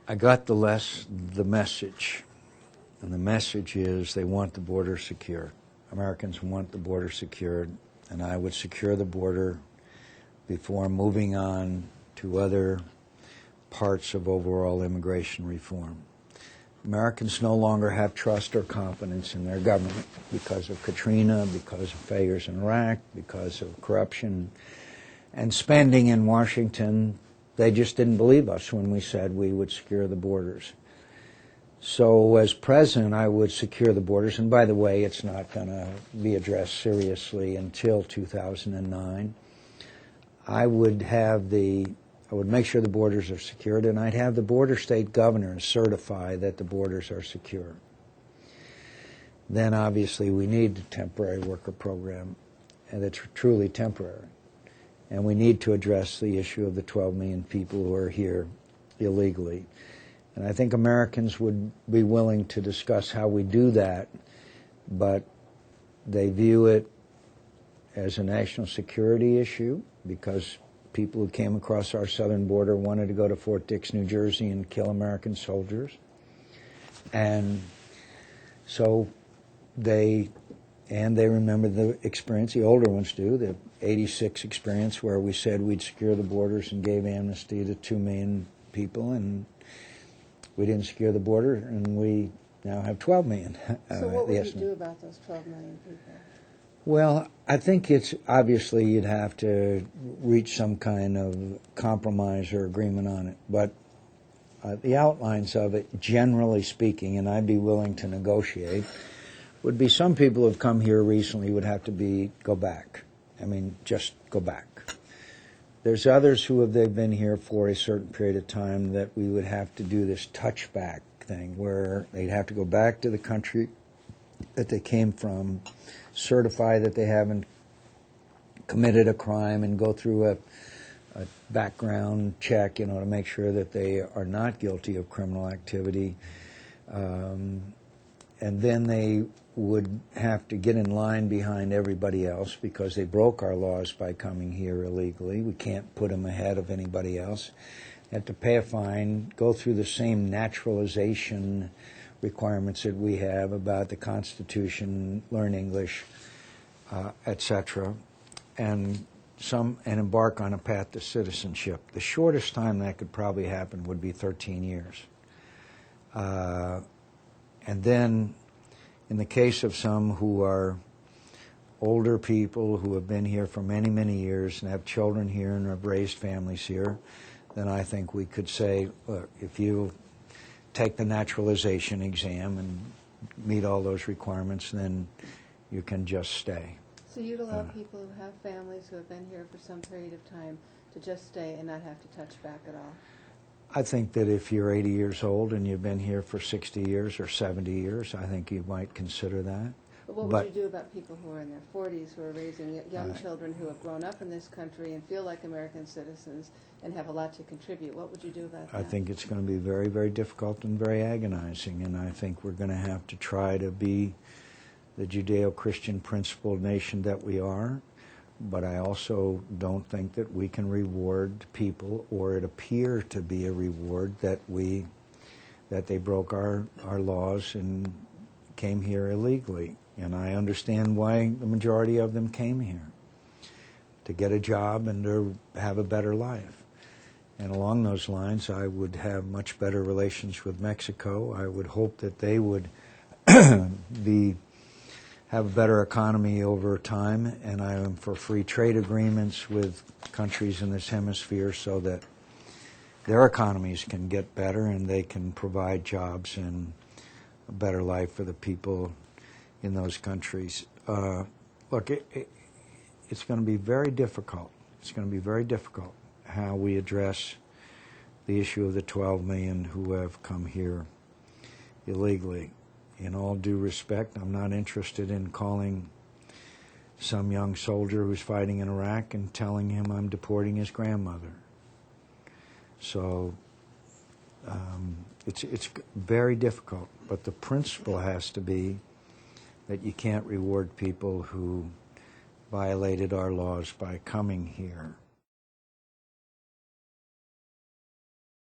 I got the message, and the message is they want the border secure. Americans want the border secured, and I would secure the border before moving on to other parts of overall immigration reform. Americans no longer have trust or confidence in their government because of Katrina, because of failures in Iraq, because of corruption and spending in Washington. They just didn't believe us when we said we would secure the borders. So as president, I would secure the borders. And by the way, it's not going to be addressed seriously until 2009. I would make sure the borders are secured, and I'd have the border state governors certify that the borders are secure. Then obviously we need a temporary worker program, and it's truly temporary. And we need to address the issue of the 12 million people who are here illegally. And I think Americans would be willing to discuss how we do that, but they view it as a national security issue because people who came across our southern border wanted to go to Fort Dix, New Jersey and kill American soldiers. And so they remember the experience, the older ones do, the 86 experience where we said we'd secure the borders and gave amnesty to 2 million people, and we didn't secure the border, and we now have 12 million. So what would you do about those 12 million people? Well, I think it's obviously you'd have to reach some kind of compromise or agreement on it. But the outlines of it, generally speaking, and I'd be willing to negotiate, would be some people who have come here recently would have to go back. I mean, just go back. There's others who they've been here for a certain period of time that we would have to do this touchback thing where they'd have to go back to the country that they came from, certify that they haven't committed a crime, and go through a background check, to make sure that they are not guilty of criminal activity. And then they would have to get in line behind everybody else because they broke our laws by coming here illegally. We can't put them ahead of anybody else. They have to pay a fine, go through the same naturalization requirements that we have about the Constitution, learn English, etc., and embark on a path to citizenship. The shortest time that could probably happen would be 13 years. And then, in the case of some who are older people who have been here for many, many years and have children here and have raised families here, then I think we could say, look, if you take the naturalization exam and meet all those requirements, then you can just stay. So you'd allow people who have families who have been here for some period of time to just stay and not have to touch back at all? I think that if you're 80 years old and you've been here for 60 years or 70 years, I think you might consider that. But what would you do about people who are in their 40s, who are raising young children who have grown up in this country and feel like American citizens and have a lot to contribute? What would you do about that? I think it's going to be very, very difficult and very agonizing, and I think we're going to have to try to be the Judeo-Christian principled nation that we are, but I also don't think that we can reward people, or it appear to be a reward that they broke our laws and came here illegally. And I understand why the majority of them came here, to get a job and to have a better life. And along those lines, I would have much better relations with Mexico. I would hope that they would have a better economy over time, and I am for free trade agreements with countries in this hemisphere so that their economies can get better and they can provide jobs and a better life for the people in those countries. Look, it's going to be very difficult. It's going to be very difficult how we address the issue of the 12 million who have come here illegally. In all due respect, I'm not interested in calling some young soldier who's fighting in Iraq and telling him I'm deporting his grandmother. So it's very difficult, but the principle has to be that you can't reward people who violated our laws by coming here.